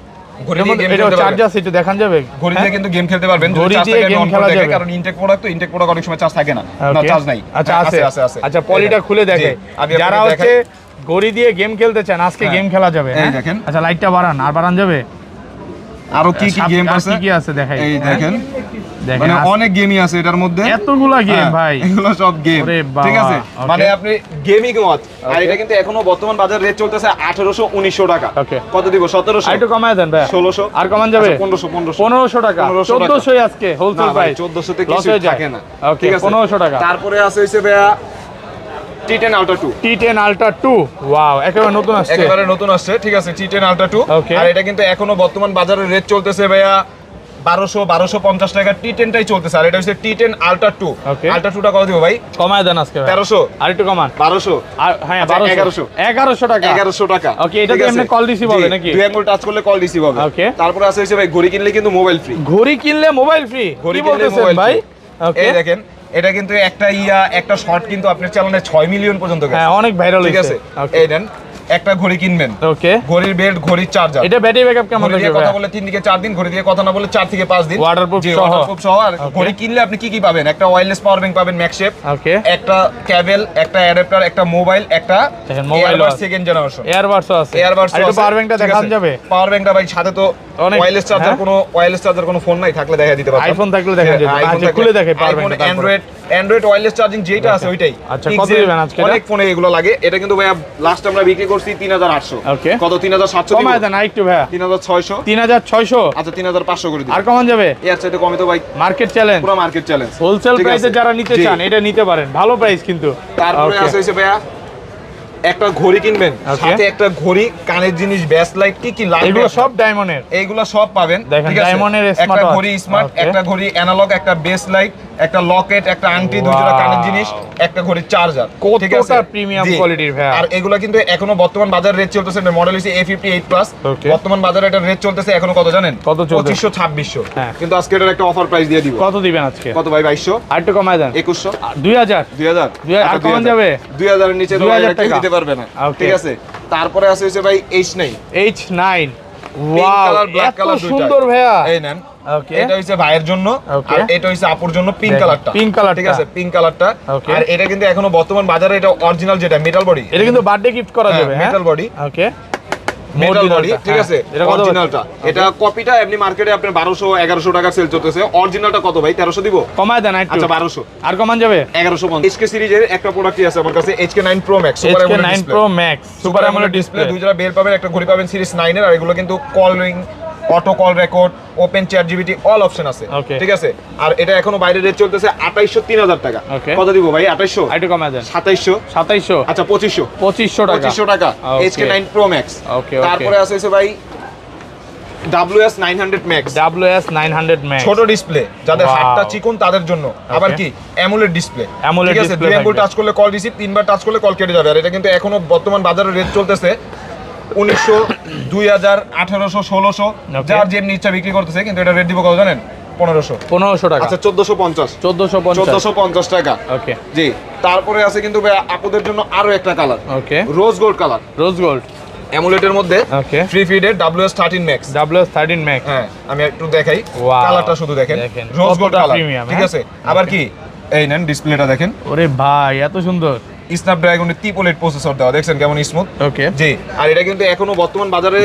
ঘড়ি দিয়ে গেম এটা খেলতে চার্জ পারবেন, আছে, এটা দেখান যাবে, ঘড়ি দিয়ে কিন্তু গেম খেলতে পারবেন, ঘড়ি দিয়ে গেম খেলা যাবে, কারণ ইনটেক প্রোডাক্ট তো, ইনটেক প্রোডাক্ট অনেক সময় চার্জ থাকে না, না চার্জ নাই। আচ্ছা আছে। আচ্ছা পলিটা খুলে দেখে, যারা হচ্ছে ঘড়ি দিয়ে গেম খেলতে চান আজকে গেম খেলা যাবে, হ্যাঁ দেখেন। আচ্ছা লাইটটা বাড়ান, আর বাড়ান যাবে, আরো কি কি গেম আছে, কি কি আছে দেখাই, এই দেখেন, মানে অনেক গেমই আছে এটার মধ্যে, এতগুলা গেম ভাই, এগুলো সব গেম, ঠিক আছে। মানে আপনি গেমিং ওয়াচ, আর এটা কিন্তু এখনো বর্তমান বাজার রেট চলতেছে 1800-1900 টাকা। কত দিব? 1700। একটু কমায় দেন ভাই, 1600। আর কমান যাবে? 1500 টাকা, 1400 আজকে হোলসেল প্রাইস, 1400 তে কিছু থাকে না, ঠিক আছে 1500 টাকা। তারপরে আছে হইছে ভাইয়া T10 Ultra 2, T10 Ultra 2, wow একেবারে নতুন আসছে, একেবারে নতুন আসছে, ঠিক আছে, T10 Ultra 2। আর এটা কিন্তু এখনো বর্তমান বাজারে রেট চলতেছে ভাইয়া 1200-1250 টাকা, T10 টাই চলতেছে। আর এটা হচ্ছে T10 Ultra 2, Ultra 2 টা কত দিব ভাই? কমায় দেন আজকে 1300, আর একটু কমান, 1200, আর হ্যাঁ 1100 টাকা, 1100 টাকা, ওকে। এটা তো এমনি কল রিসিভ হবে নাকি? দুই আঙ্গুল টাচ করলে কল রিসিভ হবে, ওকে। তারপরে আছে হচ্ছে ভাই ঘড়ি কিনলে কিন্তু মোবাইল ফ্রি, ঘড়ি কিনলে মোবাইল ফ্রি, ঘড়ি কি কিনলে বলতেছেন মোবাইল ভাই? ওকে, এই দেখেন, এটা কিন্তু একটা শর্ট কিন্তু আপনার চ্যানেলে 6 মিলিয়ন পর্যন্ত গেছে, হ্যাঁ অনেক ভাইরাল ঠিক আছে। এই দেন একটা ঘড়ি কিনবেন, ওকে, ঘড়ির বেল্ট, ঘড়ির চার্জার, এটা ব্যাটারি ব্যাকআপ কেমন ঘড়ি দিয়ে কথা বলে 3 থেকে 4 দিন, ঘড়ি দিয়ে কথা না বলে 4 থেকে 5 দিন, ওয়াটারপ্রুফ সহ। আর ঘড়ি কিনলে আপনি কি কি পাবেন? একটা ওয়্যারলেস পাওয়ার ব্যাংক পাবেন ম্যাক্সশেপ, ওকে, একটা কেবল, একটা অ্যাডাপ্টার, একটা মোবাইল, একটা মোবাইল সেকেন্ড জেনারেশন, এয়ারবাডসও আছে, এয়ারবাডস আছে। আর পাওয়ার ব্যাংকটা দেখান যাবে? পাওয়ার ব্যাংকটা ভাই সাথে তো ওয়্যারলেস চার্জার কোনো ফোন নাই, থাকলে দেখা দিতে পারতাম, আইফোন থাকলে দেখা যাবে। আচ্ছা খুলে দেখাই পাওয়ার ব্যাংকটা, অ্যান্ড্রয়েড ওয়্যারলেস চার্জিং যেটা আছে ওইটাই। আচ্ছা কত দিবেন আজকে? অনেক ফোনে এগুলো লাগে। এটা কিন্তু ভাইয়া লাস্ট আমরা বিক্রি করছি 3800, ওকে, কত? 3700 দিব, কমায় দেন আরেকটু ভাইয়া, 3600, 3600, আচ্ছা 3500 করে দিন, আর কমান যাবে? এর চাইতে কমে তো ভাই মার্কেট চ্যালেঞ্জ, পুরো মার্কেট চ্যালেঞ্জ, হোলসেল প্রাইসে যারা নিতে চান এটা নিতে পারেন, ভালো প্রাইস কিন্তু। তারপরে আছে হইছে ভাইয়া একটা ঘড়ি কিনবেন, সাথে একটা ঘড়ি, কানের জিনিস, ব্যাস লাইট, কি কি লাগবে এগুলো সব ডায়মন্ডের, এইগুলো সব পাবেন, ঠিক আছে। ডায়মন্ডের একটা ঘড়ি স্মার্ট, একটা ঘড়ি অ্যানালগ, একটা বেস লাইট, একটা লকেট, একটা আংটি, দুই জোড়া কানের জিনিস, একটা ঘড়ি চার্জার, ঠিক আছে, কতটা প্রিমিয়াম কোয়ালিটির ভাই। আর এগুলো কিন্তু এখনো বর্তমান বাজার রেট চলতেছে, মডেল হইছে A58 প্লাস, বর্তমান বাজারে এটা রেট চলতেছে এখনো কত জানেন? কত চলছে? 2500-2600, কিন্তু আজকে এটার একটা অফার প্রাইস দিয়ে দিব। কত দিবেন আজকে? কত ভাই? 2200, আর একটু কমায় দেন, 2100, 2000, 2000, আর কমান যাবে? 2000 এর নিচে তো 2000 এটা দিতে পারবে না, ঠিক আছে। তারপরে আছে হইছে ভাই H9, ওয়াও এত সুন্দর ভাইয়া, এই নেন, ওকে, এটা হইছে ভাইয়ের জন্য, আর এটা হইছে আপুর জন্য, পিঙ্ক কালারটা, ঠিক আছে, পিঙ্ক কালারটা। আর এটা কিন্তু এখনো বর্তমান বাজারে এটা অরিজিনাল, যেটা মেটাল বডি, এটা কিন্তু বার্থডে গিফট করা যাবে, মেটাল বডি, ওকে, মেটাল বডি, ঠিক আছে, অরিজিনালটা। এটা কপিটা এমনি মার্কেটে আপনার 1200-1100 টাকা সেল চলতেছে, অরিজিনালটা কত ভাই? 1300 দিব, কমায় দেন একটু, আচ্ছা 1200, আর কমান যাবে 1150। HK সিরিজের একটা প্রোডাক্টই আছে আমার কাছে, HK9 Pro Max, super AMOLED display, দুই জোড়া বেল পাবেন, একটা ঘড়ি পাবেন সিরিজ 9 এর। আর এগুলো কিন্তু calling, auto call record, open chat GPT, all option আছে, ঠিক আছে। আর এটা এখনো বাইরে রেট চলতেছে 2800-3000 টাকা, কত দিব ভাই? 2800, একটু কমায় দেন, 2700, আচ্ছা 2500 টাকা, HK9 Pro Max। তারপরে আছে ভাই WS 900 Max, WS 900 Max, ছোট ডিসপ্লে, যাদের Wow. হাতটা চিকন তাদের জন্য। আবার কি অ্যামোলেড ডিসপ্লে, AMOLED ঠিক আছে, display 2 আঙ্গুল থাকবে। টাচ করলে কল রিসিভ, 3বার টাচ করলে কল কেটে যাবে। আর এটা কিন্তু এখনো বর্তমান বাজারে রেট চলতেছে 1900, 2000, 1800, 1600, Okay. যার যেমনি ইচ্ছা বিক্রি করতেছে, কিন্তু এটা রেট দিব কত জানেন? 1500। 1500 টাকা, আচ্ছা 1450, 1450, 1450 টাকা। ওকে জি, তারপরে আছে কিন্তু ভাই আপুদের জন্য আরো একটা colour, okay, rose gold colour, rose gold, অ্যামোলেডের মধ্যে ওকে, ফ্রি ফিডের WS 13 Max। WS 13 Max, হ্যাঁ, আমি একটু দেখাই Wow. কালারটা, শুধু দেখেন, দেখেন, রোজ গোল্ড কতটা কালার, premium, ঠিক হ্যাঁ? আছে। আবার কি এই নেন ডিসপ্লেটা দেখেন, ওরে ভাই এত সুন্দর, স্ন্যাপড্রাগনের ট্রিপলেট প্রসেসর দেওয়া, দেখছেন কেমন স্মুথ। ওকে, জি, আর এটা কিন্তু এখনো বর্তমান বাজারে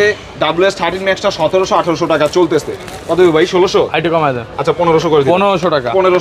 WS 13 Maxটা 1700-1800 টাকা চলতেছে। কত ভাই? 1600? আইটু কমায় দেন, আচ্ছা 1500 করে দিন, 1500 টাকা। 1500